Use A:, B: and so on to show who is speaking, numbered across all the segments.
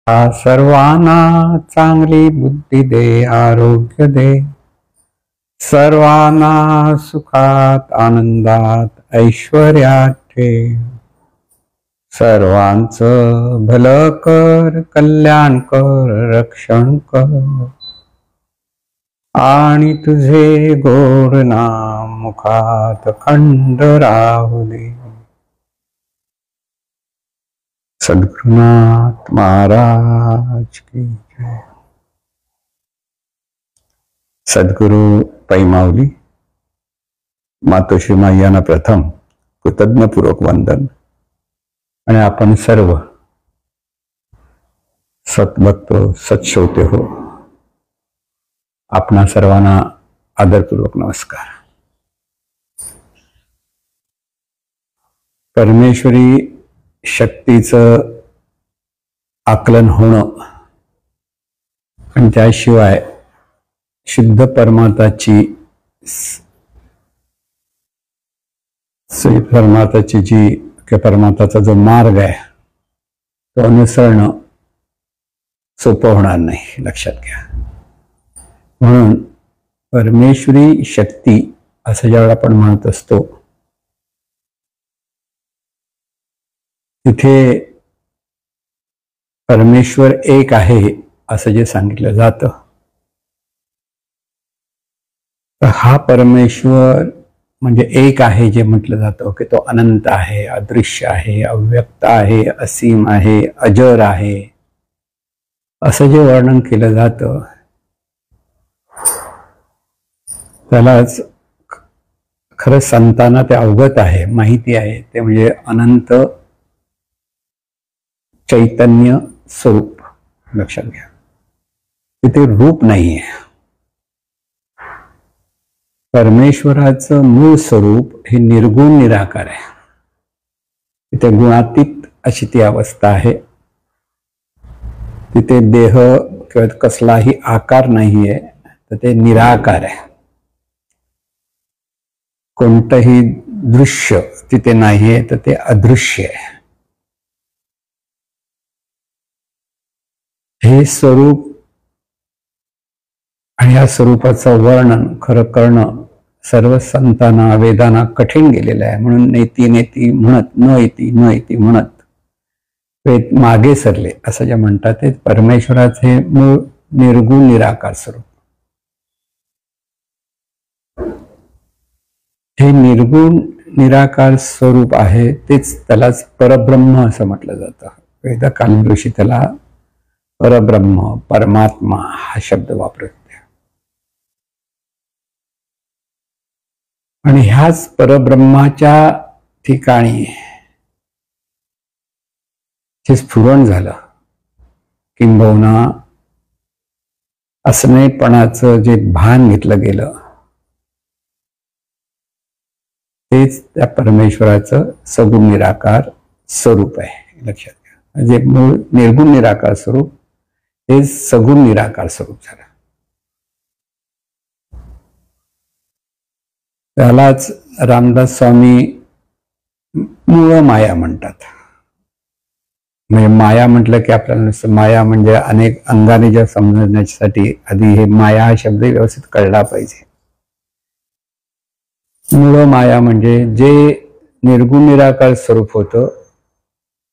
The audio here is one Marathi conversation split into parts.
A: सर्वांना चांगली बुद्धी दे, आरोग्य दे, सर्वांना सुखात आनंदात ऐश्वर्यात ठेव, सर्वांचं भलं कर, कल्याण कर, रक्षण कर, आणि तुझे गोड नाम मुखात खंड राहू दे. सद्गुरुनाथ महाराज की जय. सद्गुरु पैमावली मातोश्री मायांना प्रथम कृतज्ञपूर्वक वंदन. आणि आपण सर्व सद्भक्त सत्श्रोते हो, आपणा सर्वांना आदरपूर्वक नमस्कार. परमेश्वरी शक्तीचं आकलन होणं आणि त्याशिवाय शुद्ध परमार्थाची परमार्थाचा जो मार्ग आहे तो अनुसरणं सोपं होणार नाही, लक्षात घ्या. म्हणून परमेश्वरी शक्ती असं ज्यावेळेला आपण म्हणत असतो तिथे परमेश्वर एक आहे असं जे सांगितलं जातं, तर हा परमेश्वर म्हणजे एक आहे जे म्हटलं जातं की तो अनंत आहे, अदृश्य आहे, अव्यक्त आहे, असीम आहे, अजर आहे, असं जे वर्णन केलं जातं त्यालाच खरं संतांना ते अवगत आहे, माहिती आहे. ते म्हणजे अनंत चैतन्य स्वरूप. लक्षात घ्या, तिथे रूप नाहीये. परमेश्वराचं मूळ स्वरूप हे निर्गुण निराकार आहे. तिथे गुणातीत अशी ती अवस्था आहे. तिथे देह किंवा कसलाही आकार नाहीये, तर ते निराकार आहे. कोणतंही दृश्य तिथे नाहीये, तर ते अदृश्य आहे. हे स्वरूप आणि या स्वरूपाचं वर्णन खरं करणं सर्व संतांना वेदांना कठीण गेलेलं आहे. म्हणून नेती नेती म्हणत, न येती न येती म्हणत वेद मागे सरले असं जे म्हणतात ते परमेश्वराचे मूळ निर्गुण निराकार स्वरूप. हे निर्गुण निराकार स्वरूप आहे, तेच त्यालाच परब्रह्म असं म्हटलं जातं. वेदकालीन ऋषी त्याला परब्रह्म, परमात्मा हा शब्द वापरत. आणि ह्याच परब्रह्माच्या ठिकाणी जे स्फुरण झालं, किंबहुना असणेपणाचं जे भान घेतलं गेलं, तेच त्या परमेश्वराचं सगुण निराकार स्वरूप आहे. लक्षात घ्या, जे मूळ निर्गुण निराकार स्वरूप हे सगुण निराकार स्वरूप झालं. त्यालाच रामदास स्वामी मूळ माया म्हणतात. म्हणजे माया म्हटलं की आपल्याला नुसतं माया म्हणजे अनेक अंगाने ज्या समजण्यासाठी आधी हे माया हा शब्द व्यवस्थित कळला पाहिजे. मूळ माया म्हणजे जे निर्गुण निराकार स्वरूप होतं,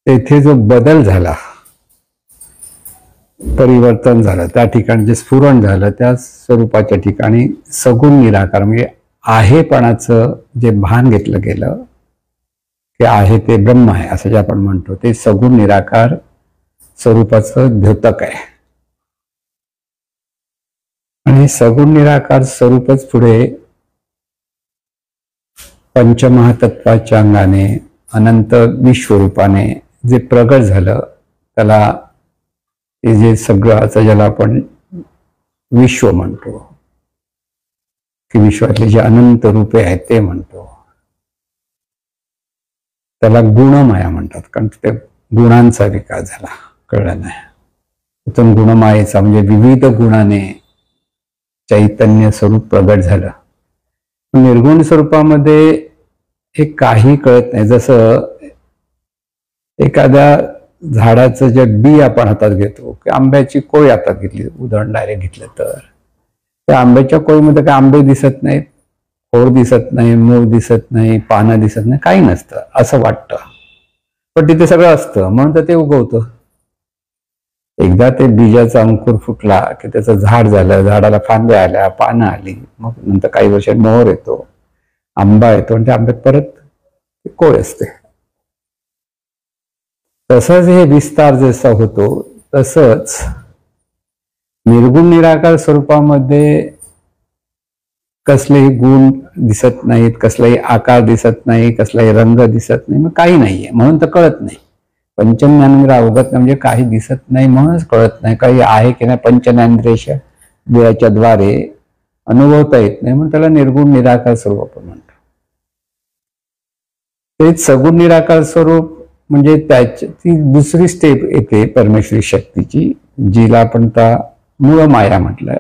A: तेथे जो बदल झाला, परिवर्तन झालं, त्या ठिकाणी जे स्फुरण झालं, त्या स्वरूपाच्या ठिकाणी सगुण निराकार म्हणजे आहेपणाचं जे भान घेतलं गेलं की आहे ते ब्रह्म आहे असं जे आपण म्हणतो, ते सगुण निराकार स्वरूपाचं द्योतक आहे. आणि सगुण निराकार स्वरूपच पुढे पंचमहातत्वाच्या अंगाने अनंत विश्वरूपाने जे प्रगट झालं, त्याला हे जे सगळं असं ज्याला आपण विश्व म्हणतो, की विश्वातले जे अनंत रूपे आहेत ते म्हणतो, त्याला गुणमाया म्हणतात. कारण ते गुणांचा विकास झाला, कळलं नाही. तिथून गुणमायेचा म्हणजे विविध गुणाने चैतन्य स्वरूप प्रगट झालं. निर्गुण स्वरूपामध्ये हे काही कळत नाही. जसं एखाद्या झाडाचं जे बी आपण हातात घेतो की आंब्याची कोळी हातात घेतली, उदाहरण डायरेक्ट घेतलं तर त्या आंब्याच्या कोळीमध्ये काय आंबे दिसत नाहीत, खोड दिसत नाही, मूळ दिसत नाही, पानं दिसत नाही, काही नसतं असं वाटतं, पण तिथे सगळं असतं म्हणून तर ते उगवतं. एकदा ते बीजाचा अंकुर फुटला की त्याचं झाड झालं, झाडाला फांद्या आल्या, पानं आली, मग नंतर काही वर्षांनी मोहर येतो, आंबा येतो आणि त्या आंब्यात परत कोळ असते. तसंच हे विस्तार जसा होतो तसंच निर्गुण निराकार स्वरूपामध्ये कसलेही गुण दिसत नाहीत, कसलाही आकार दिसत नाही, कसलाही रंग दिसत नाही, मग काही नाहीये म्हणून तर कळत नाही. पंचज्ञानेंद्रिय अवगत म्हणजे काही दिसत नाही म्हणूनच कळत नाही, काही आहे की नाही पंचज्ञानेंद्रियाच्या द्वारे अनुभवता येत नाही, म्हणून त्याला निर्गुण निराकार स्वरूप आपण म्हणतो. तेच सगुण निराकार स्वरूप म्हणजे त्याची ती दुसरी स्टेप येते परमेश्वरी शक्तीची, जिला आपण त्या मूळ माया म्हटलं.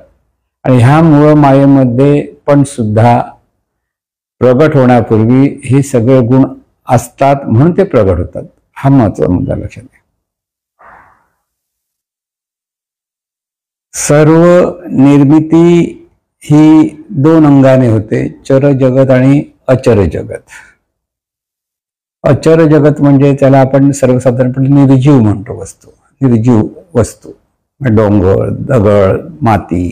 A: आणि ह्या मूळ मायेमध्ये पण सुद्धा प्रगट होण्यापूर्वी हे सगळे गुण असतात म्हणून ते प्रगट होतात. हा महत्वाचा मुद्दा लक्षात घ्या. सर्व निर्मिती ही दोन अंगाने होते, चर जगत आणि अचर जगत. अचर जगत म्हणजे त्याला आपण सर्वसाधारणपणे निर्जीव म्हणतो, वस्तू, निर्जीव वस्तू, डोंगर, दगड, माती,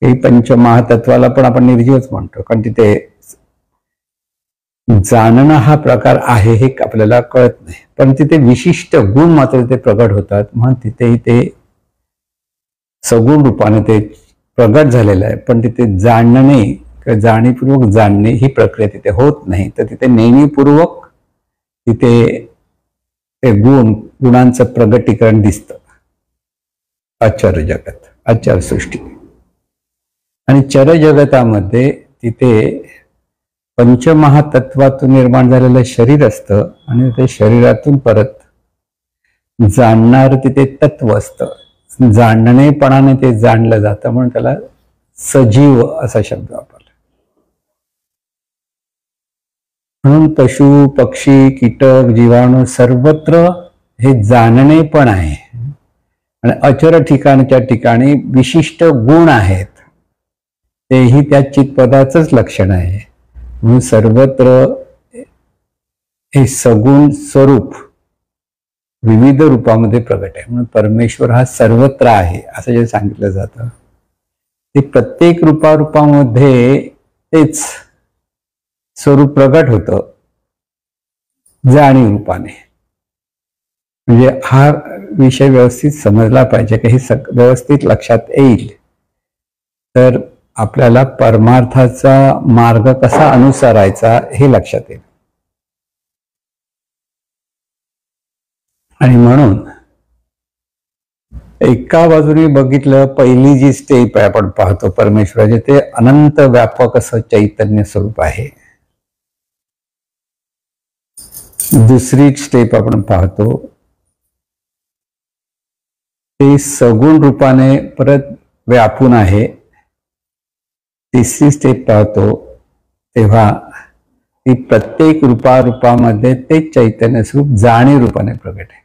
A: हे पंचमहातत्वाला पण आपण निर्जीवच म्हणतो, कारण तिथे जाणणं हा प्रकार आहे हे आपल्याला कळत नाही, पण तिथे विशिष्ट गुण मात्र ते प्रगट होतात, म्हणून तिथेही ते सगुण रूपाने ते प्रगट झालेलं आहे. पण तिथे जाणणे किंवा जाणीवपूर्वक जाणणे ही प्रक्रिया तिथे होत नाही, तर तिथे नेणीपूर्वक तिथे ते गुणांचं प्रगटीकरण दिसतं. अचर जगत, अचर सृष्टी. आणि चर जगतामध्ये तिथे पंचमहातत्वातून निर्माण झालेलं शरीर असतं आणि ते शरीरातून परत जाणणार तिथे तत्व असतं. जाणणेपणाने ते जाणलं जातं म्हणून त्याला सजीव असा शब्द वापरला. म्हणून पशु, पक्षी, कीटक, जीवाणू सर्वत्र हे जाणणे पण आहे. आणि अचर ठिकाणच्या ठिकाणी विशिष्ट गुण आहेत, तेही त्या चित्पदाचंच लक्षण आहे. म्हणून सर्वत्र हे सगुण स्वरूप विविध रूपामध्ये प्रगट आहे. म्हणून परमेश्वर हा सर्वत्र आहे असं जे सांगितलं जातं, ते प्रत्येक रूपामध्ये तेच स्वरूप प्रगट होतं जाणीव रूपाने. म्हणजे हा विषय व्यवस्थित समजला पाहिजे की हे व्यवस्थित लक्षात येईल तर आपल्याला परमार्थाचा मार्ग कसा अनुसरायचा हे लक्षात येईल. आणि म्हणून एका बाजूने बघितलं, पहिली जी स्टेप आहे आपण पाहतो परमेश्वराचे, ते अनंत व्यापक असं चैतन्य स्वरूप आहे. दुसरी स्टेप आपण पाहतो ते सगुण रूपाने परत व्यापून आहे. तिसरी स्टेप पाहतो तेव्हा ती प्रत्येक रूपामध्ये ते चैतन्य स्वरूप जाणीव रूपाने प्रगट आहे.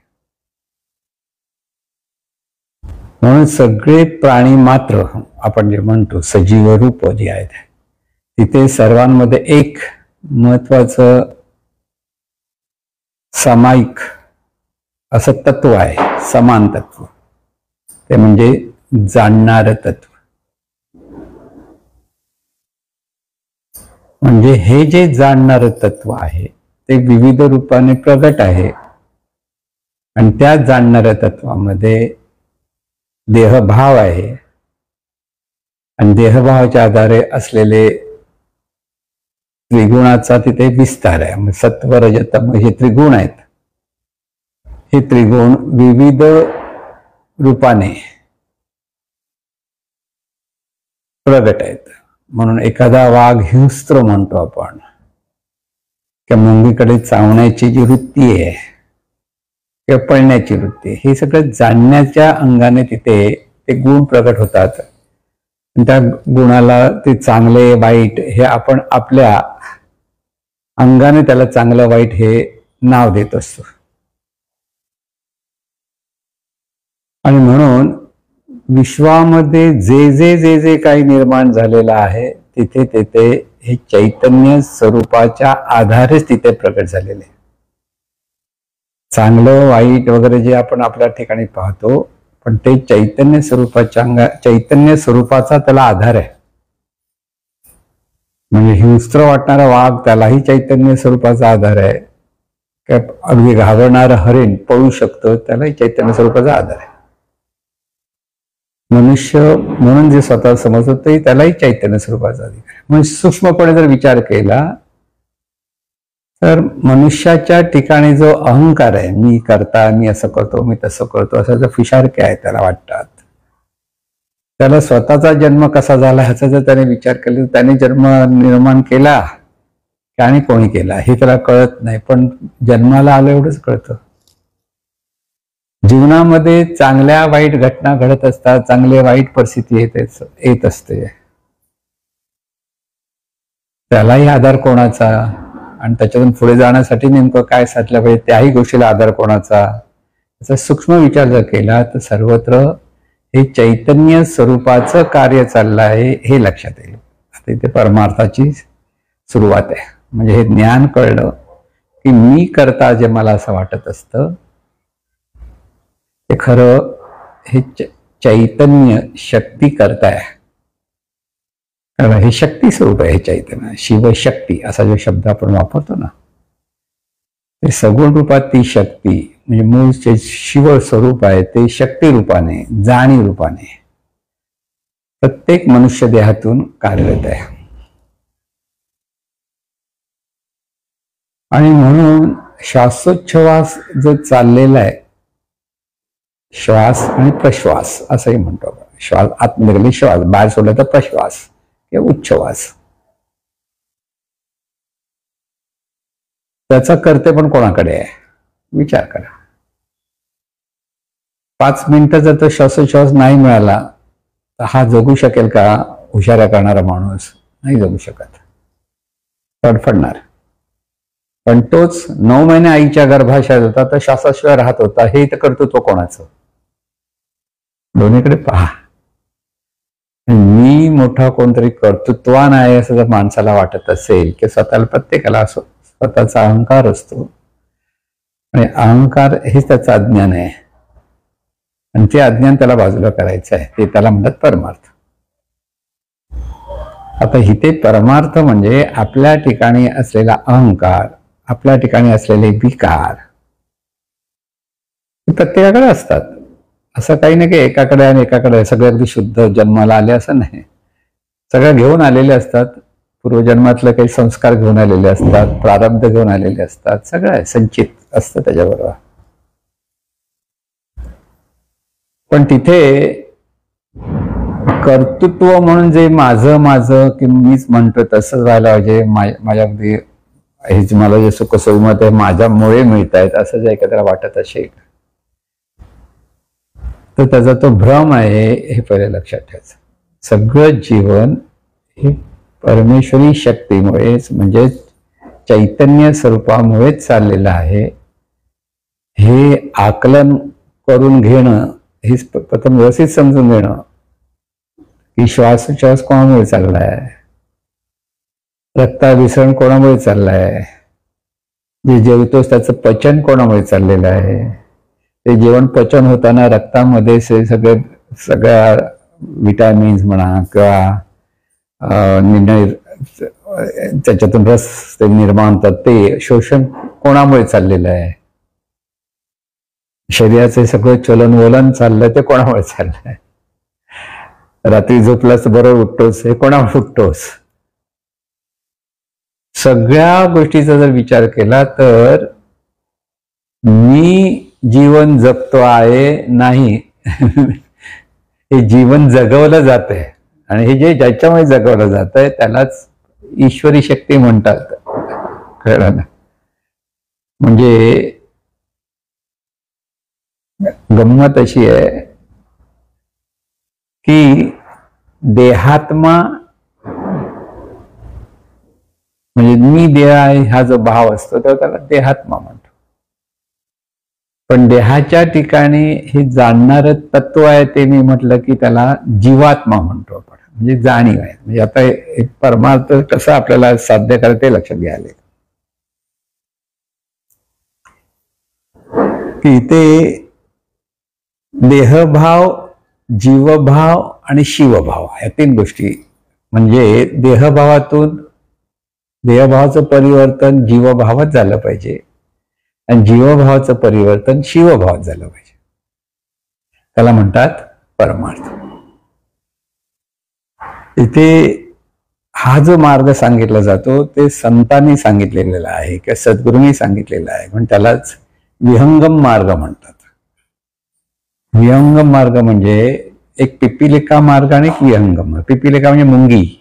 A: म्हणून सगळे प्राणी मात्र आपण जे म्हणतो सजीव रूप जे आहेत तिथे सर्वांमध्ये एक महत्वाचं सामायिक असं तत्व आहे, समान तत्व, ते म्हणजे जाणणारं तत्व. म्हणजे हे जे जाणणारं तत्व आहे ते विविध रूपाने प्रगट आहे. आणि त्या जाणणाऱ्या तत्वामध्ये देहभाव आहे आणि देहभावाच्या आधारे असलेले त्रिगुणाचा तिथे विस्तार आहे. सत्व, रजत, तम हे त्रिगुण आहेत. हे त्रिगुण विविध रूपाने प्रगट आहेत. म्हणून एखादा वाघ हिंस्त्र म्हणतो आपण, किंवा मुंगीकडे चावण्याची जी वृत्ती आहे किंवा पळण्याची वृत्ती, हे सगळं जाणण्याच्या अंगाने तिथे ते गुण प्रगट होतात. त्या गुणाला ते चांगले वाईट हे आपण आपल्या अंगाने त्याला चांगलं वाईट हे नाव देत असतो. आणि म्हणून विश्वामध्ये जे जे जे जे काही निर्माण झालेलं आहे तिथे तिथे हे चैतन्य स्वरूपाच्या आधारेच तिथे प्रकट झालेले. चांगलं वाईट वगैरे जे आपण आपल्या ठिकाणी पाहतो, पण ते चैतन्य स्वरूपाचा त्याला आधार आहे. म्हणजे हिंस्त्र वाटणारा वाघ त्यालाही चैतन्य स्वरूपाचा आधार आहे. काय अगदी घाबरणारं हरिण पळू शकतं, त्यालाही चैतन्य स्वरूपाचा आधार आहे. मनुष्य म्हणून जे स्वतः समजतो ते त्यालाही चैतन्य स्वरूपाचा अधिकार आहे. म्हणजे सूक्ष्मपणे जर विचार केला तर मनुष्याच्या ठिकाणी जो अहंकार आहे, मी करता, मी असं करतो, मी तसं करतो, असं जर फिशारके आहे त्याला वाटतात, त्याला स्वतःचा जन्म कसा झाला ह्याचा जर त्याने विचार केला तर त्याने जन्म निर्माण केला की आणि कोणी केला हे त्याला कळत नाही. पण जन्माला आलं एवढंच कळतं. जीवनामध्ये चांगल्या वाईट घटना घडत असतात, चांगले वाईट परिस्थिती येत असते, त्यालाही आधार कोणाचा आणि त्याच्यातून पुढे जाण्यासाठी नेमकं काय साधलं पाहिजे त्याही गोष्टीला आधार कोणाचा, याचा सूक्ष्म विचार जर केला तर सर्वत्र हे चैतन्य स्वरूपाचं कार्य चाललं आहे हे लक्षात येईल. आता इथे परमार्थाची सुरुवात आहे. म्हणजे हे ज्ञान कळलं की मी करता जे मला असं वाटत असतं ते खरं हे चैतन्य शक्ती करताय. हे शक्ती स्वरूप आहे. हे चैतन्य शिवशक्ती असा जो शब्द आपण वापरतो ना, ते सगुण रूपात ती शक्ती म्हणजे मूळ जे शिव स्वरूप आहे ते शक्ती रूपाने, जाणीव रूपाने प्रत्येक मनुष्य देहातून कार्यरत आहे. आणि म्हणून श्वासोच्छवास जो चाललेला आहे, श्वास आणि प्रश्वास असंही म्हणतो आपण. श्वास आतमध्ये गेले श्वास, बाहेर सोडला तर प्रश्वास किंवा उच्छवास. त्याचा कर्ते पण कोणाकडे आहे विचार करा. 5 मिनिटं जर तो श्वासोच्छवास नाही मिळाला तर हा जगू शकेल का? हुशाऱ्या करणारा माणूस नाही जगू शकत, तडफडणार. पण तोच 9 महिने आईच्या गर्भाशयात होता तर श्वासाशिवाय राहत होता. हे तर कर्तृत्व कोणाचं? दोन्हीकडे पहा. मी मोठा कोणतरी कर्तृत्वान आहे असं जर माणसाला वाटत असेल की स्वतःला, प्रत्येकाला असो स्वतःचा अहंकार असतो आणि अहंकार हेच त्याचं अज्ञान आहे आणि ते अज्ञान त्याला बाजूला करायचं आहे. ते त्याला म्हणतात परमार्थ. आता इथे परमार्थ म्हणजे आपल्या ठिकाणी असलेला अहंकार, आपल्या ठिकाणी असलेले विकार प्रत्येकाकडे असतात. असं काही नाही की एकाकडे आणि एकाकडे सगळे अगदी शुद्ध जन्माला आले असं नाही. सगळं घेऊन आलेले असतात. पूर्वजन्मातले काही संस्कार घेऊन आलेले असतात, प्रारब्ध घेऊन आलेले असतात, सगळं आहे संचित असतं त्याच्याबरोबर. पण तिथे कर्तृत्व म्हणून जे माझं की मीच म्हणतो तसंच व्हायला पाहिजे, माझ्या अगदी हेच मला जे सुख सौमत आहे माझ्यामुळे मिळत आहेत असं जे एखाद्याला वाटत असेल तर त्याचा तो भ्रम आहे हे पहिले लक्षात ठेवायचं. सगळं जीवन हे परमेश्वरी शक्तीमुळेच म्हणजे चैतन्य स्वरूपामुळेच चाललेलं आहे. हे आकलन करून घेणं, हे प्रथम व्यवस्थित समजून घेणं की श्वासोच्छवास कोणामुळे चाललाय, रक्ताभिसरण कोणामुळे चाललाय, जे जेवतोस त्याचं पचन कोणामुळे चाललेलं आहे, ते जेवण पचन होताना रक्तामध्ये सगळ्या विटॅमिन्स म्हणा किंवा त्याच्यातून रस ते निर्माण होतात, ते शोषण कोणामुळे चाललेलं आहे, शरीराचे सगळं चलनवलन चाललंय ते कोणामुळे चाललंय, रात्री झोपलास बरोबर उठतोस हे कोणामुळे उठतोस. सगळ्या गोष्टीचा जर विचार केला तर मी जीवन जगतो आहे नाही, हे जीवन जगवलं जात आहे आणि हे जे ज्याच्यामुळे जगवलं जात आहे त्यालाच ईश्वरी शक्ती म्हणतात. कळलं ना? म्हणजे गंमत अशी आहे की देहात्मा म्हणजे मी देह आहे हा जो भाव असतो तर त्याला देहात्मा म्हणतो. पण देहाच्या ठिकाणी हे जाणणारं तत्व आहे ते मी म्हटलं की त्याला जीवात्मा म्हणतो आपण, म्हणजे जाणीव आहे. म्हणजे आता एक परमार्थ कसं आपल्याला साध्य करायचं ते लक्षात घ्यायला की ते देहभाव, जीवभाव आणि शिवभाव या 3 गोष्टी. म्हणजे देहभावाचं परिवर्तन जीवभावात झालं पाहिजे आणि जीवभावाचं परिवर्तन शिवभावात झालं पाहिजे. त्याला म्हणतात परमार्थ. इथे हा जो मार्ग सांगितला जातो ते संतांनी सांगितलेला आहे किंवा सद्गुरूंनी सांगितलेला आहे, म्हणून त्यालाच विहंगम मार्ग म्हणतात. विहंगम मार्ग म्हणजे एक पिपीलिका मार्ग आणि एक विहंगम मार्ग. पिपीलिका म्हणजे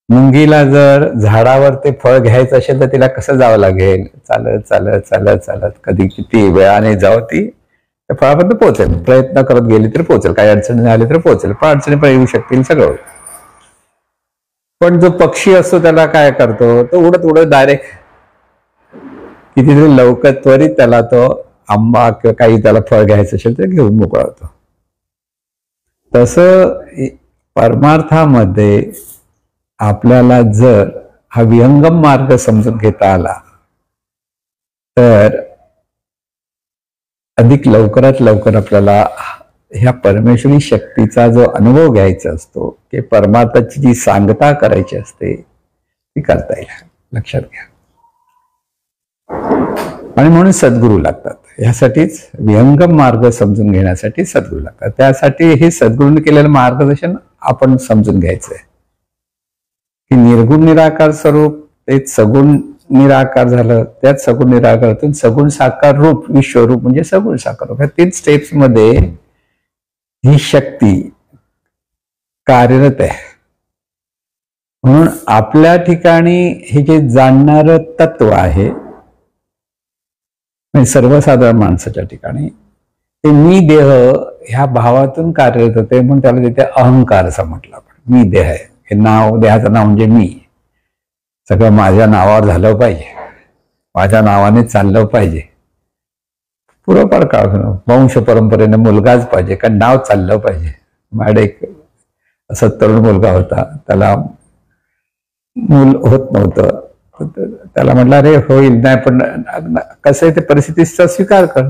A: मुंगीला जर झाडावर ते फळ घ्यायचं असेल तर तिला कसं जावं लागेल? चालत चालत चालत चालत कधी किती वेळाने जावं ती त्या फळापर्यंत पोहोचेल. प्रयत्न करत गेली तर पोहोचेल, काही अडचणी आली तर पोहोचेल, पण अडचणी पण येऊ शकतील, सगळं होईल. पण जो पक्षी असतो त्याला काय करतो? तो उडत उडत डायरेक्ट कितीतरी लवकर त्वरित त्याला तो आंबा किंवा काही त्याला फळ घ्यायचं असेल तर घेऊन मोकळा होतो. तसं परमार्थामध्ये आपल्याला जर हा विहंगम मार्ग समजून घेता आला तर अधिक लवकरात लवकर आपल्याला ह्या परमेश्वरी शक्तीचा जो अनुभव घ्यायचा असतो, की परमार्थाची जी सांगता करायची असते ती करता येईल. लक्षात घ्या. आणि म्हणून सद्गुरू लागतात. ह्यासाठीच विहंगम मार्ग समजून घेण्यासाठी सद्गुरू लागतात. त्यासाठी हे सद्गुरूंनी केलेलं मार्गदर्शन आपण समजून घ्यायचंय की निर्गुण निराकार स्वरूप ते सगुण निराकार झालं, त्यात सगुण निराकारातून सगुण साकार रूप विश्वरूप म्हणजे सगुण साकार रूप. ह्या 3 स्टेप्स मध्ये ही शक्ती कार्यरत आहे. म्हणून आपल्या ठिकाणी हे जे जाणणारं तत्व आहे सर्वसाधारण माणसाच्या ठिकाणी ते मी देह ह्या भावातून कार्यरत होते, म्हणून त्याला तिथे अहंकार असं म्हटलं आपण. मी देह आहे, हे नाव, देहाचं नाव म्हणजे मी. सगळं माझ्या नावावर झालं पाहिजे, माझ्या नावाने चाललं पाहिजे. पूर्वपार काळ वंश परंपरेने मुलगाच पाहिजे, कारण नाव चाललं पाहिजे. माझ्याकडे एक असा तरुण मुलगा होता, त्याला मूल होत नव्हतं. त्याला म्हटलं अरे होईल, नाही पण कसं आहे ते परिस्थितीचा स्वीकार कर.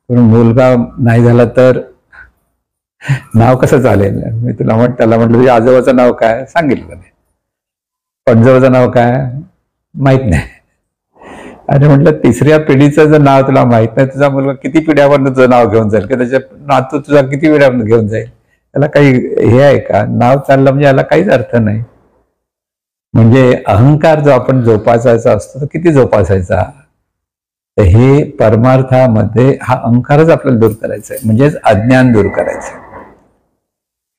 A: पण मुलगा नाही झाला तर नाव कसं चालेल? मी त्याला म्हटलं तुझ्या आजोबाचं नाव काय? सांगितलं नाही. पणजोबाचं नाव काय? माहित नाही. आणि म्हटलं 3ऱ्या पिढीचं जर नाव तुला माहित नाही, तुझा मुलगा किती पिढ्यापर्यंत तुझं नाव घेऊन जाईल, किंवा त्याच्या नातू तुझा किती पिढ्यापर्यंत घेऊन जाईल? त्याला काही हे आहे का? नाव चाललं म्हणजे याला काहीच अर्थ नाही. म्हणजे अहंकार जो आपण जोपासायचा असतो तो किती जोपासायचा? तर हे परमार्थामध्ये हा अहंकारच आपल्याला दूर करायचा आहे, म्हणजेच अज्ञान दूर करायचं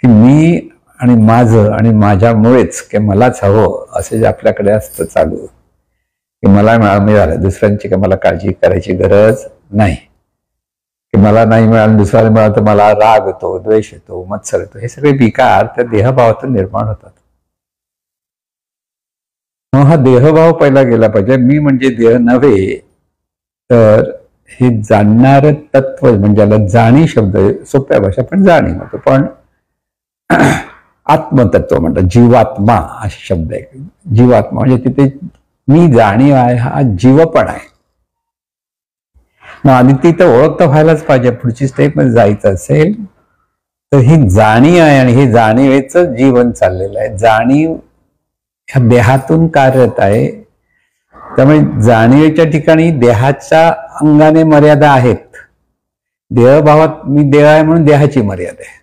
A: की मी आणि माझं आणि माझ्यामुळेच की मलाच हवं असं जे आपल्याकडे असतं चालू, की मला मिळालं, दुसऱ्यांची काही मला काळजी करायची गरज नाही, की मला नाही मिळालं दुसऱ्याला मिळालं तर मला राग येतो, द्वेष येतो, मत्सर येतो. हे सगळे विकार त्या देहभावातून निर्माण होतात. मग हा देहभाव पहिला गेला पाहिजे. मी म्हणजे देह नव्हे, तर हे जाणणारं तत्व म्हणजे ज्याला जाणी शब्द सोप्या भाषा पण जाणीव होतो, पण आत्मतत्व म्हणतात, जीवात्मा हा शब्द आहे. जीवात्मा म्हणजे तिथे मी जाणीव आहे, हा जीवपण आहे. मग आधी ती तर ओळख तर व्हायलाच पाहिजे. पुढची स्टेप मध्ये जायचं असेल तर ही जाणीव आहे आणि हे जाणीवेचं जीवन चाललेलं आहे. जाणीव ह्या देहातून कार्यरत आहे. त्यामुळे जाणीवेच्या ठिकाणी देहाच्या अंगाने मर्यादा आहेत. देहभावात मी देह आहे म्हणून देहाची मर्यादा आहे.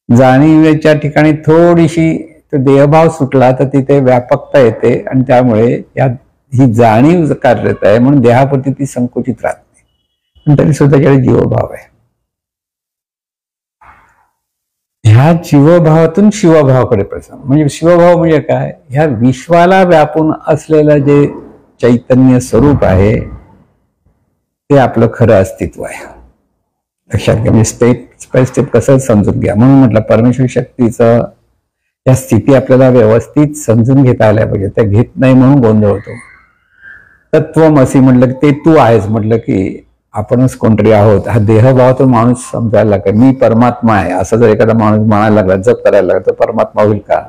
A: जाणीवेच्या ठिकाणी थोडीशी तो देहभाव सुटला तर तिथे व्यापकता येते आणि त्यामुळे ही जाणीव कार्यरत आहे म्हणून देहापुरती ती संकुचित राहत नाही, पण तरी स्वतःकडे जीवभाव आहे. ह्या जीवभावातून शिवभावाकडे प्रसार. म्हणजे शिवभाव म्हणजे काय? ह्या विश्वाला व्यापून असलेलं जे चैतन्य स्वरूप आहे ते आपलं खरं अस्तित्व आहे. लक्षात घ्या. म्हणजे स्टेप बाय स्टेप कसं समजून घ्या. म्हणून म्हटलं परमेश्वर शक्तीचं या स्थिती आपल्याला व्यवस्थित समजून घेता आल्या पाहिजे. त्या घेत नाही म्हणून गोंधळ होतो. तत्वमसी म्हटलं की ते तू आहेस म्हटलं की आपणच कोणतरी आहोत, हा देहभावातून माणूस समजायला लागला मी परमात्मा आहे असं जर एखादा माणूस म्हणायला लागला, जप करायला लागला, तर परमात्मा होईल का?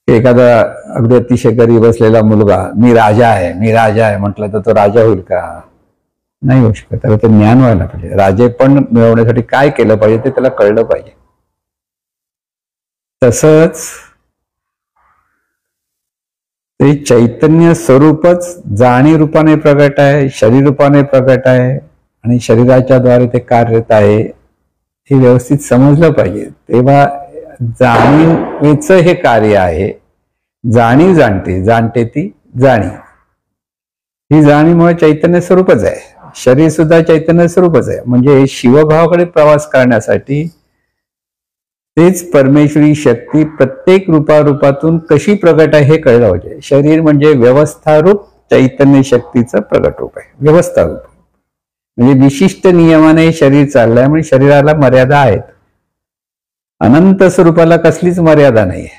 A: एखादा अगदी अतिशय गरीब असलेला मुलगा मी राजा आहे म्हटलं तर तो राजा होईल का? नाही होऊ शकत. त्याला ते ज्ञान व्हायला पाहिजे. राजे पण मिळवण्यासाठी काय केलं पाहिजे ते त्याला कळलं पाहिजे. तसंच ते चैतन्य स्वरूपच जाणीव रूपाने प्रगट आहे, शरीर रूपाने प्रगट आहे आणि शरीराच्या द्वारे ते कार्यरत आहे हे व्यवस्थित समजलं पाहिजे. तेव्हा जाणीवेचं हे कार्य आहे. जाणीव जाणते ती जाणीव. ही जाणीव चैतन्य स्वरूपच आहे. शरीर सुद्धा चैतन्य स्वरूपच आहे. म्हणजे शिवभावाकडे प्रवास करण्यासाठी तेच परमेश्वरी शक्ती प्रत्येक रूपातून कशी प्रगट आहे हे कळलं पाहिजे. शरीर म्हणजे व्यवस्थारूप चैतन्य शक्तीचं प्रगट रूप आहे. व्यवस्थारूप म्हणजे विशिष्ट नियमाने शरीर चाललंय म्हणजे शरीराला मर्यादा आहेत. अनंत स्वरूपाला कसलीच मर्यादा नाहीये.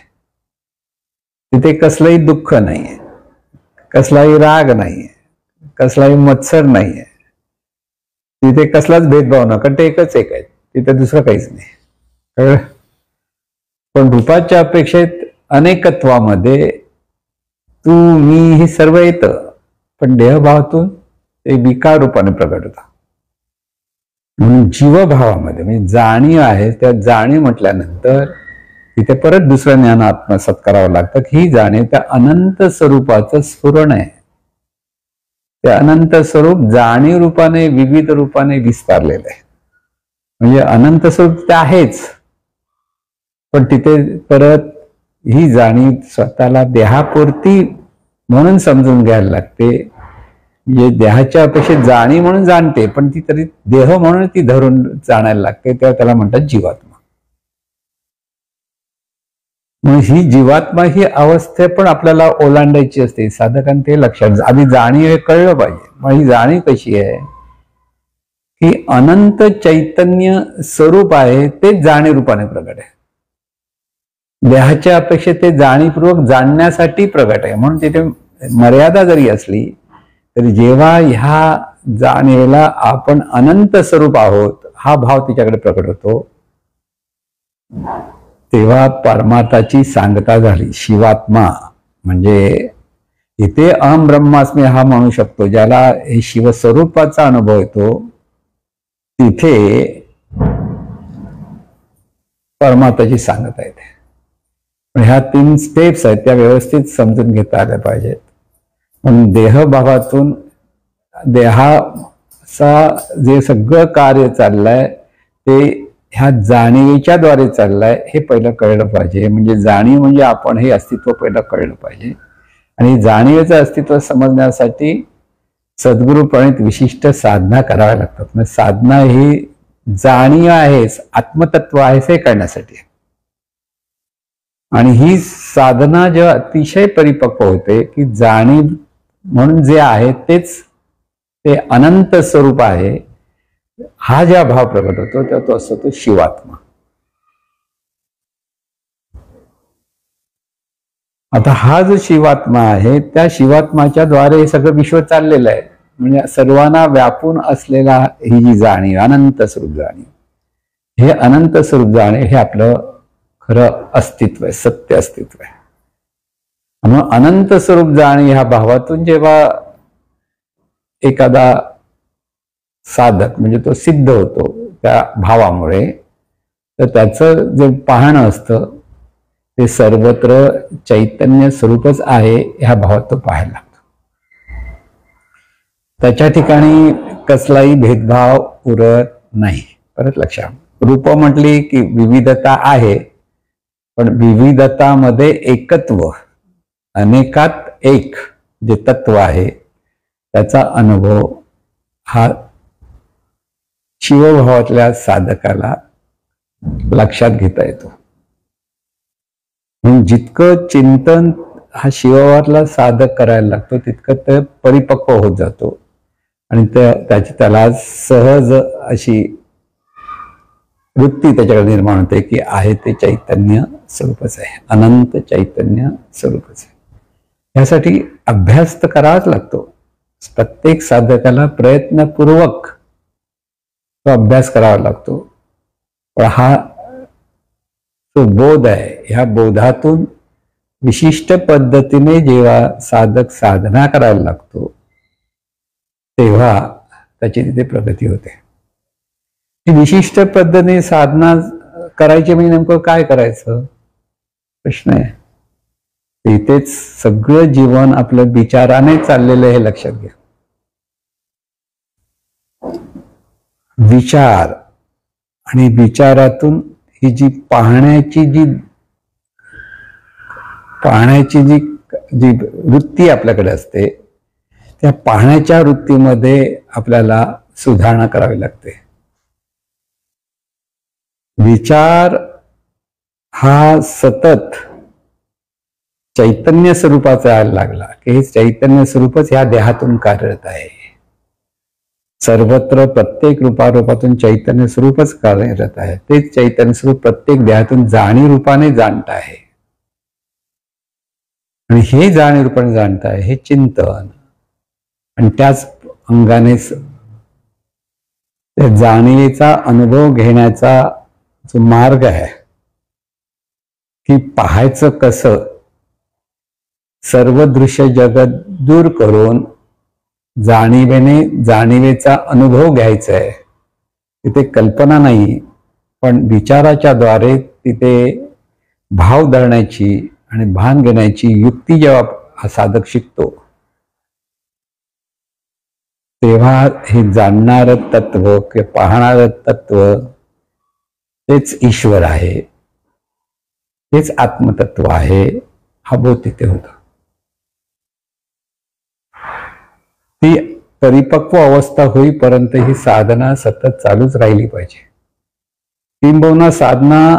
A: तिथे कसलंही दुःख नाहीये, कसलाही राग नाहीये, कसलाही मत्सर नाहीये, तिथे कसलाच भेदभाव नाही. कारण ते एकच एक आहे, तिथे दुसरं काहीच नाही. पण रूपाच्या अपेक्षेत अनेकत्वामध्ये तू मी हे सर्व येतं, पण देहभावातून ते विकार रूपाने प्रगट होतं. म्हणून जीवभावामध्ये म्हणजे जाणीव आहे, त्या जाणीव म्हटल्यानंतर तिथे परत दुसरं ज्ञान आत्मसात करावं लागतं. ही जाणीव त्या अनंत स्वरूपाचं स्फुरण आहे. ते अनंत स्वरूप जाणीव रूपाने विविध रूपाने विस्तारलेलं आहे. म्हणजे अनंत स्वरूप ते आहेच, पण तिथे परत ही जाणीव स्वतःला देहापुरती म्हणून समजून घ्यायला लागते. म्हणजे देहाच्या अपेक्षेत जाणीव म्हणून जाणते, पण ती तरी देह म्हणून ती धरून जाणायला लागते. तेव्हा त्याला म्हणतात जीवात्मा. मग ही जीवात्मा ही अवस्था पण आपल्याला ओलांडायची असते. साधकांना ते लक्षात आधी जाणीव हे कळलं पाहिजे. मग ही जाणीव कशी आहे की अनंत चैतन्य स्वरूप आहे, ते जाणीव रूपाने प्रगट आहे. देहाच्या अपेक्षेत ते जाणीवपूर्वक जाणण्यासाठी प्रगट आहे. म्हणून तिथे मर्यादा जरी असली तरी जेव्हा ह्या जाणीवेला आपण अनंत स्वरूप आहोत हा भाव तिच्याकडे प्रकट होतो, तेव्हा परमात्माची सांगता झाली. शिवात्मा म्हणजे इथे अहम ब्रह्मास्मी हा म्हणू शकतो, ज्याला हे शिवस्वरूपाचा अनुभव येतो, तिथे परमात्माची सांगता येते. ह्या 3 स्टेप्स आहेत त्या व्यवस्थित समजून घेता आल्या पाहिजेत. पण देहभावातून देहाचा जे सगळं कार्य चाललंय ते ह्या जाणीवेच्या द्वारे चाललंय हे पहिलं कळलं पाहिजे. म्हणजे जाणीव म्हणजे आपण हे अस्तित्व पहिलं कळलं पाहिजे. आणि जाणीवेचं अस्तित्व समजण्यासाठी सद्गुरू प्रणित विशिष्ट साधना कराव्या लागतात. म्हणजे साधना ही जाणीव आहेच, आत्मतत्व आहेच हे कळण्यासाठी. आणि ही साधना जेव्हा अतिशय परिपक्व होते की जाणीव म्हणून जे आहे तेच ते अनंत स्वरूप आहे, हा ज्या भाव प्रकट होतो तेव्हा तो असतो तो शिवात्मा. आता हा जो शिवात्मा आहे त्या शिवात्माच्या द्वारे हे सगळं विश्व चाललेलं आहे. म्हणजे सर्वांना व्यापून असलेला ही जी जाणीव अनंत स्वरूप जाणीव, हे अनंत स्वरूप जाणीव हे आपलं खरं अस्तित्व आहे, सत्य अस्तित्व आहे. म्हणून अनंत स्वरूप जाणीव ह्या भावातून जेव्हा एखादा साधक म्हणजे तो सिद्ध होतो त्या भावामुळे, तर त्याचं जे पाहणं असतं ते सर्वत्र चैतन्य स्वरूपच आहे ह्या भावात तो पाहायला लागतो. त्याच्या ठिकाणी कसलाही भेदभाव उरत नाही. परत लक्षात, रूप म्हटली की विविधता आहे, पण विविधतामध्ये एकत्व, अनेकात एक जे तत्व आहे त्याचा अनुभव हा शिवभावातल्या साधकाला लक्षात घेता येतो. म्हणून जितकं चिंतन हा शिवभावातला साधक करायला लागतो तितकं ते परिपक्व होत जातो आणि त्याला सहज अशी वृत्ती त्याच्याकडे निर्माण होते की आहे ते चैतन्य स्वरूपच आहे, अनंत चैतन्य स्वरूपच आहे. यासाठी अभ्यास तर करावाच लागतो. प्रत्येक साधकाला प्रयत्नपूर्वक तो अभ्यास करावा लागतो. पण हा जो बोध आहे, ह्या बोधातून विशिष्ट पद्धतीने जेव्हा साधक साधना करायला लागतो तेव्हा त्याची तिथे प्रगती होते. ही विशिष्ट पद्धतीने साधना करायची म्हणजे नेमकं काय करायचं प्रश्न आहे. इथेच सगळं जीवन आपलं विचाराने चाललेलं हे लक्षात घ्या. विचार आणि विचारातून ही जी पाहण्याची जी वृत्ती आपल्याकडे असते, त्या पाहण्याच्या वृत्तीमध्ये आपल्याला सुधारणा करावी लागते. विचार हा सतत चैतन्य स्वरूपाचा यायला लागला की हे चैतन्य स्वरूपच ह्या देहातून कार्यरत आहे. सर्वत्र प्रत्येक रूपातून चैतन्य स्वरूपच कार्यरत आहे. तेच चैतन्य स्वरूप प्रत्येक देहातून जाणीव रूपाने जाणत आहे. आणि हे जाणीव रूपाने जाणत आहे हे चिंतन. आणि त्याच अंगाने त्या जाणीवेचा अनुभव घेण्याचा जो मार्ग आहे की पाहायचं कसं, सर्व दृश्य जगत दूर करून जाणीवेचा अनुभव घ्यायचा आहे. तिथे कल्पना नाही, पण विचाराच्या द्वारे तिथे भाव धरण्याची आणि भान घेण्याची युक्ती जेव्हा हा साधक शिकतो तेव्हा हे जाणणारं तत्व किंवा पाहणारं तत्व तेच ईश्वर आहे, तेच आत्मतत्व आहे, हा बोध तिथे होता. ती परिपक्व अवस्था होईपर्यंत ही साधना सतत चालूच राहिली पाहिजे. किंबहुना साधना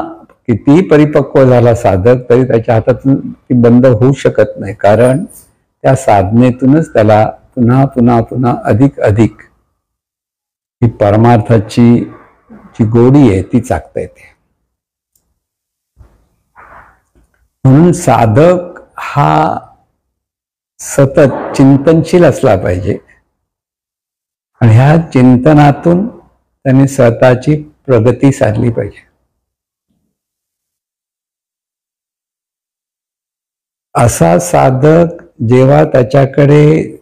A: कितीही परिपक्व झाला साधक तरी त्याच्या हातातून ती बंद होऊ शकत नाही, कारण त्या साधनेतूनच त्याला पुन्हा पुन्हा पुन्हा अधिक अधिक ही परमार्थाची जी गोडी आहे ती चाखता येते. म्हणून साधक हा सतत चिंतनशील असला पाहिजे आणि ह्या चिंतनातून त्याने स्वतःची प्रगती साधली पाहिजे. असा साधक जेव्हा त्याच्याकडे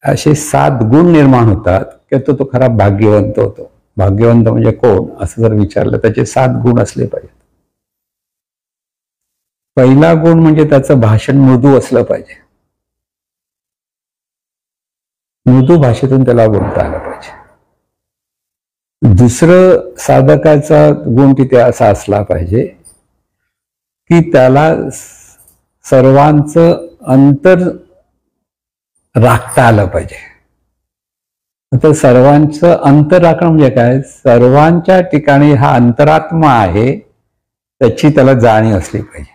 A: असे 7 गुण निर्माण होतात किंवा तो खरा भाग्यवंत होतो. भाग्यवंत म्हणजे कोण असं जर विचारलं त्याचे 7 गुण असले पाहिजेत. पहिला गुण म्हणजे त्याचं भाषण मृदू असलं पाहिजे. मृदू भाषेतून त्याला बोलता आलं पाहिजे. दुसरं साधकाचा गुण तिथे असा असला पाहिजे की त्याला सर्वांचं अंतर राखता आलं पाहिजे. आता सर्वांचं अंतर राखणं म्हणजे काय, सर्वांच्या ठिकाणी हा अंतरात्मा आहे त्याची त्याला जाणीव असली पाहिजे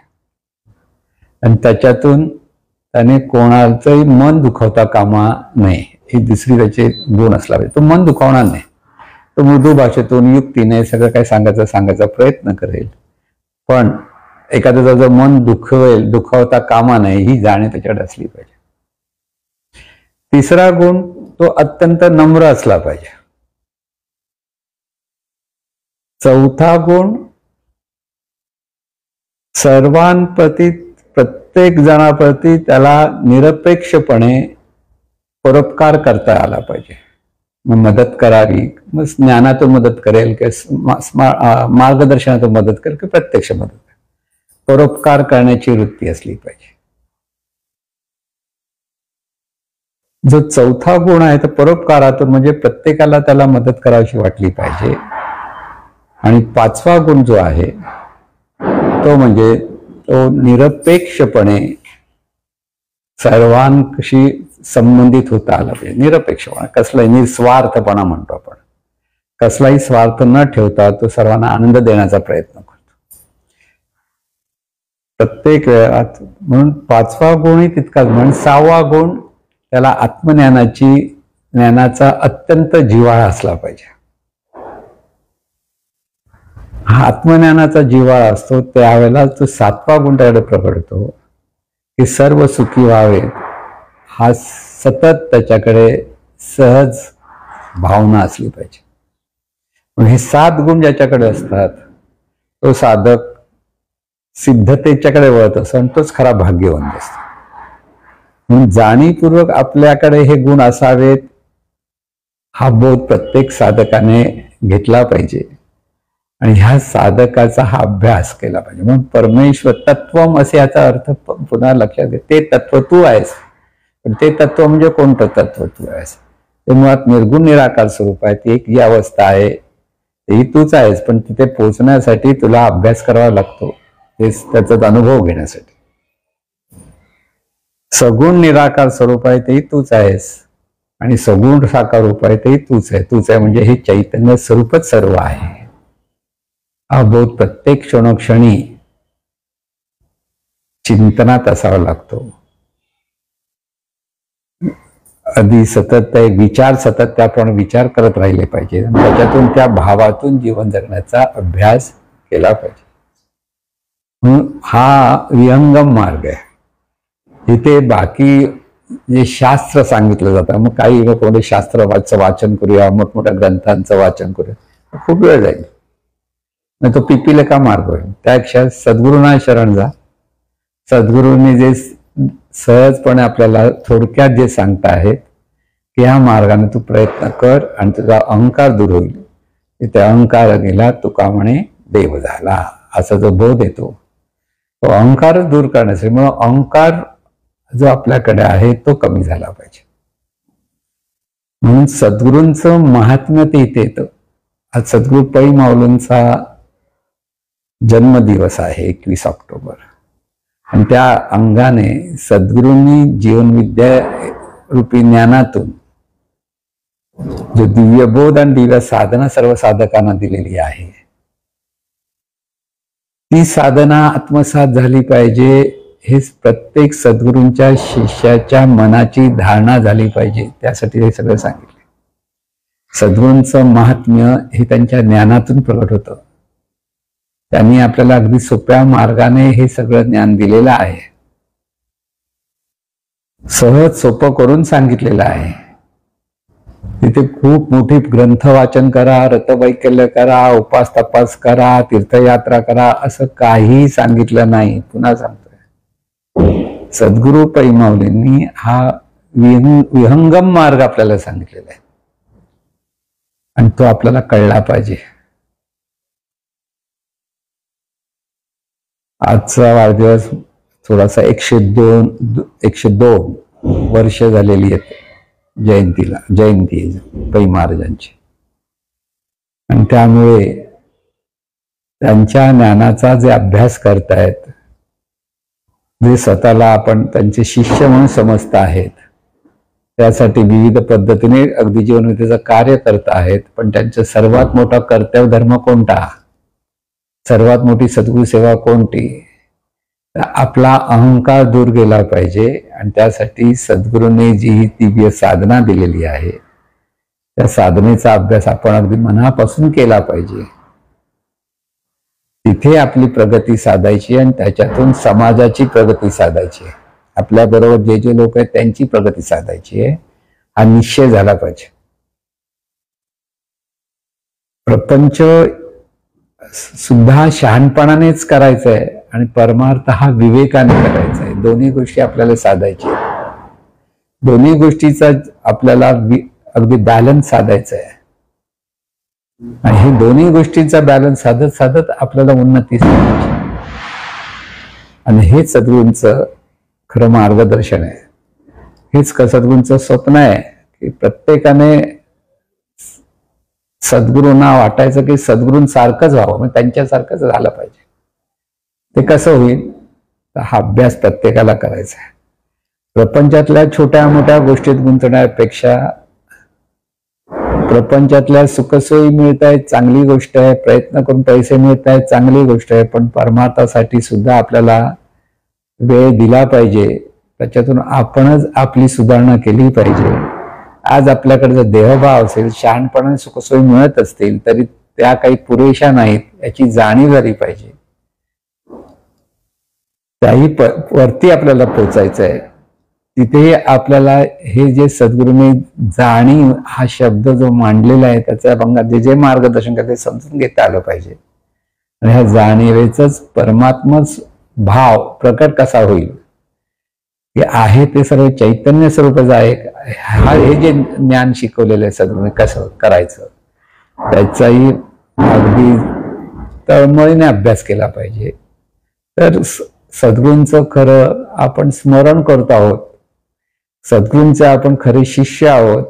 A: आणि त्याच्यातून त्याने कोणाचंही मन दुखवता कामा नये, ही दुसरी त्याचे गुण असला पाहिजे. तो मन दुखावणार नाही, तो मृदू भाषेतून युक्तीने सगळं काही सांगायचा प्रयत्न करेल, पण एखाद्याचं जर मन दुखावता कामा नये ही जाणीव त्याच्याकडे असली पाहिजे. तिसरा गुण, तो अत्यंत नम्र असला पाहिजे. चौथा गुण, सर्वांप्रती प्रत्येक जणाप्रती त्याला निरपेक्षपणे परोपकार करता आला पाहिजे. मग मदत करावी, मग ज्ञानातून मदत करेल किंवा मार्गदर्शनातून मदत करेल किंवा प्रत्यक्ष मदत करेल, परोपकार करण्याची वृत्ती असली पाहिजे. जो चौथा गुण आहे तो परोपकारातून म्हणजे प्रत्येकाला त्याला मदत करावीशी वाटली पाहिजे. आणि 5वा गुण जो आहे तो म्हणजे तो निरपेक्षपणे सर्वांशी संबंधित होता आला पाहिजे. निरपेक्षपणा, कसलाही निस्वार्थपणा म्हणतो आपण, कसलाही स्वार्थ न ठेवता तो सर्वांना आनंद देण्याचा प्रयत्न करतो प्रत्येक वेळात. म्हणून 5वा गुणही तितकाच. म्हणून 6वा गुण, त्याला ज्ञानाचा अत्यंत जिव्हाळा असला पाहिजे. हा आत्मज्ञानाचा जिव्हाळा असतो त्यावेळेला तो 7वा गुण त्याकडे प्रकटतो की सर्व सुखी व्हावे, हा सतत त्याच्याकडे सहज भावना असली पाहिजे. पण हे 7 गुण ज्याच्याकडे असतात तो साधक सिद्धतेच्याकडे वळत असतो आणि तोच खरा भाग्यवंत असतो. म्हणून जाणीवपूर्वक आपल्याकडे हे गुण असावेत हा बोध प्रत्येक साधकाने घेतला पाहिजे आणि ह्या साधकाचा हा अभ्यास केला पाहिजे. म्हणून परमेश्वर तत्वम असे याचा अर्थ पुन्हा लक्षात घे. ते तत्व तू आहेस, पण ते तत्व म्हणजे कोणतं तत्व तू आहेस? ते मुळात निर्गुण निराकार स्वरूप आहे. ती एक जी अवस्था आहे तेही तूच आहेस, पण तिथे पोहोचण्यासाठी तुला अभ्यास करावा लागतो, तेच त्याचा अनुभव घेण्यासाठी. सगुण निराकार स्वरूप आहे तेही तूच आहेस आणि सगुण साकार रूप आहे तेही तूच आहे. तूच आहे म्हणजे हे चैतन्य स्वरूपच सर्व आहे. हा बोध प्रत्येक क्षणोक्षणी चिंतनात असावा लागतो. आधी सतत विचार सतत आपण विचार करत राहिले पाहिजे. त्याच्यातून त्या भावातून जीवन जगण्याचा अभ्यास केला पाहिजे. म्हणून हा विहंगम मार्ग आहे. तिथे बाकी जे शास्त्र सांगितलं जातं, मग काही लोक म्हणजे शास्त्राचं वाचन करूया, मोठमोठ्या ग्रंथांचं वाचन करूया, खूप वेळ जाईल, नाही तो पिपिलेका मार्ग होईल. त्यापेक्षा सद्गुरूंना शरण जा. सद्गुरूंनी जे सहजपणे आपल्याला थोडक्यात जे सांगता आहेत की ह्या मार्गाने तू प्रयत्न कर आणि तुझा अहंकार दूर होईल. त्या अहंकार गेला तुका म्हणे देव झाला, असा जो बोध येतो तो अहंकारच दूर करण्यासाठी. मग अहंकार जो आपल्याकडे आहे तो कमी झाला पाहिजे. म्हणून सद्गुरूंचं महात्म्य ते इथे येतं. आज सद्गुरू पै माऊलींचा जन्मदिवस आहे 21 ऑक्टोबर, आणि त्या अंगाने सद्गुरूंनी जीवनविद्या रूपी ज्ञानातून जो दिव्यबोध आणि दिव्य साधना सर्व साधकांना दिलेली आहे, ती साधना आत्मसात झाली पाहिजे. हे प्रत्येक सद्गुरूंच्या शिष्याच्या मनाची धारणा झाली पाहिजे. त्यासाठी हे सगळं सांगितलं. सद्गुरूंचं महात्म्य हे त्यांच्या ज्ञानातून प्रगट होतं. त्यांनी आपल्याला अगदी सोप्या मार्गाने हे सगळं ज्ञान दिलेलं आहे, सहज सोपं करून सांगितलेलं आहे. तिथे खूप मोठी ग्रंथ वाचन करा, रतवैकल्य करा, उपास तपास करा, तीर्थयात्रा करा, असं काही सांगितलं नाही. पुन्हा सांगतोय, सद्गुरू पै माऊलींनी हा विहंगम मार्ग आपल्याला सांगितलेला आहे आणि तो आपल्याला कळला पाहिजे. आजचा वाढदिवस थोडासा 102 वर्ष झालेली आहेत जयंती पै महाराजांची, आणि त्यामुळे त्यांच्या ज्ञानाचा जे अभ्यास करतायत, जे स्वतःला आपण त्यांचे शिष्य म्हणून समजत आहेत, त्यासाठी विविध पद्धतीने अगदी जीवनविद्येचं कार्य करत आहेत. पण त्यांचा सर्वात मोठा कर्तव्य धर्म कोणता, सर्वात मोठी सद्गुरू सेवा कोणती? आपला अहंकार दूर गेला पाहिजे. आणि त्यासाठी सद्गुरूंनी जी ही दिव्य साधना दिलेली आहे त्या साधनेचा अभ्यास आपण अगदी मनापासून केला पाहिजे. तिथे आपली प्रगती साधायची आणि त्याच्यातून समाजाची प्रगती साधायची. आपल्या बरोबर जे जे लोक आहेत त्यांची प्रगती साधायची आहे, हा निश्चय झाला पाहिजे. प्रपंच सुद्धा शहाणपणानेच करायचा आहे आणि परमार्थ हा विवेकाने करायचा आहे. दोन्ही गोष्टी आपल्याला साधायच्या. दोन्ही गोष्टीचा आपल्याला अगदी बॅलन्स साधायचा आहे आणि हे दोन्ही गोष्टींचा बॅलन्स साधत साधत आपल्याला उन्नती साधायची. आणि हेच सद्गुरूंचं खरं मार्गदर्शन आहे. हेच सद्गुरूंचं स्वप्न आहे की प्रत्येकाने सद्गुरूंना वाटायचं की सद्गुरूंसारखंच व्हावं, म्हणजे त्यांच्यासारखंच झालं पाहिजे. ते कसं होईल? तर हा अभ्यास प्रत्येकाला करायचा आहे. प्रपंचातल्या छोट्या मोठ्या गोष्टीत गुंतण्यापेक्षा प्रपंचातल्या सुखसोयी मिळत आहेत, चांगली गोष्ट आहे. प्रयत्न करून पैसे मिळत आहेत, चांगली गोष्ट आहे. पण परमार्थासाठी सुद्धा आपल्याला वेळ दिला पाहिजे. त्याच्यातून आपणच आपली सुधारणा केली पाहिजे. आज आपल्याकडे जर देहभाव असेल, शहाणपणाने सुखसोयी मिळत असतील तरी त्या काही पुरेशा नाहीत, याची जाणीव झाली पाहिजे. त्याही वरती आपल्याला पोचायचं आहे. तिथे आपल्याला हे जे सद्गुरूंनी जाणीव हा शब्द जो मांडलेला आहे त्याच्या भंगात जे मार्गदर्शन करते समजून घेता आलं पाहिजे. आणि ह्या जाणीवेच परमात्माच भाव प्रकट कसा होईल, हे आहे ते सर्व चैतन्य स्वरूपाचं आहे. हे जे ज्ञान शिकवलेलं आहे सद्गुरूंनी कसं करायचं त्याचाही अगदी तळमळीने अभ्यास केला पाहिजे. तर सद्गुरूंचं खरं आपण स्मरण करतो आहोत, सद्गुरूंचे आपण खरे शिष्य आहोत,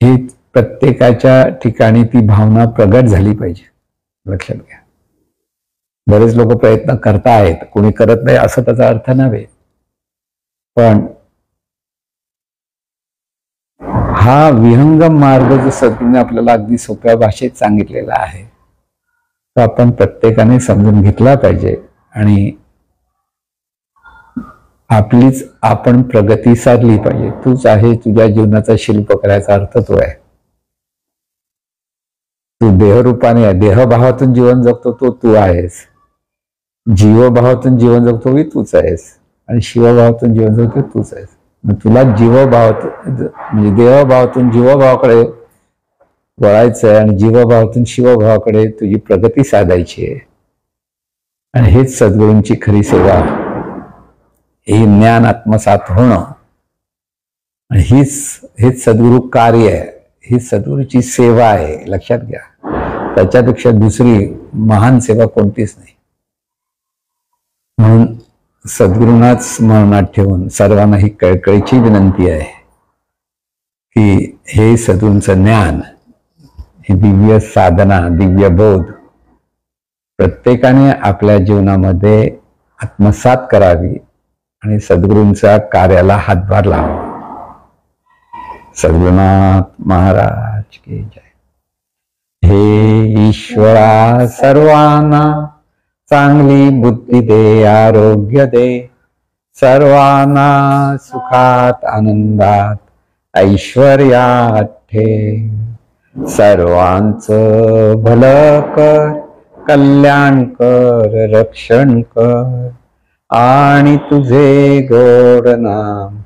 A: ही प्रत्येकाच्या ठिकाणी ती भावना प्रगट झाली पाहिजे. लक्षात घ्या. बरेच लोक प्रयत्न करतायत, कोणी करत नाही असं त्याचा अर्थ नव्हे, पण हा विहंगम मार्ग जो सद्गुरूंनी आपल्याला अगदी सोप्या भाषेत सांगितलेला आहे तो आपण प्रत्येकाने समजून घेतला पाहिजे. आणि आपलीच आपण प्रगती साधली पाहिजे. तूच आहे तुझ्या जीवनाचा शिल्प करायचा अर्थ तो आहे. तू देहरूपाने आहे, देहभावातून जीवन जगतो तो तू आहेस, जीवभावातून जीवन जगतो तूच आहेस, आणि शिवभावातून जीवन जगतो तूच आहेस. मग तुला जीवभावातून म्हणजे देहभावातून जीवभावाकडे वळायचं आहे आणि जीवभावातून शिवभावाकडे तुझी प्रगती साधायची आहे. आणि हेच सद्गुरूंची खरी सेवा, हे ज्ञान आत्मसात होणं, आणि हेच सद्गुरू कार्य आहे, ही सद्गुरूची सेवा आहे. लक्षात घ्या. त्याच्यापेक्षा दुसरी महान सेवा कोणतीच नाही. म्हणून सद्गुरूंनाच स्मरणात ठेवून सर्वांना ही कळकळीची विनंती आहे की हे सद्गुरूंचं ज्ञान, ही दिव्य साधना, दिव्य बोध प्रत्येकाने आपल्या जीवनामध्ये आत्मसात करावी आणि सद्गुरूंच्या कार्याला हातभार लावावा. सद्गुरुनाथ महाराज की जय. हे ईश्वरा सर्वांना चांगली बुद्धी दे, आरोग्य दे, सर्वांना सुखात आनंदात ऐश्वर्यात ठेव. सर्वांचं भलं कर, कल्याण कर, रक्षण कर, आणि तुझे गोड नाम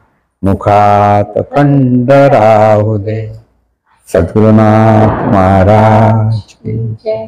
A: मुखात खंड राहू दे. सद्गुरुनाथ महाराज की जय.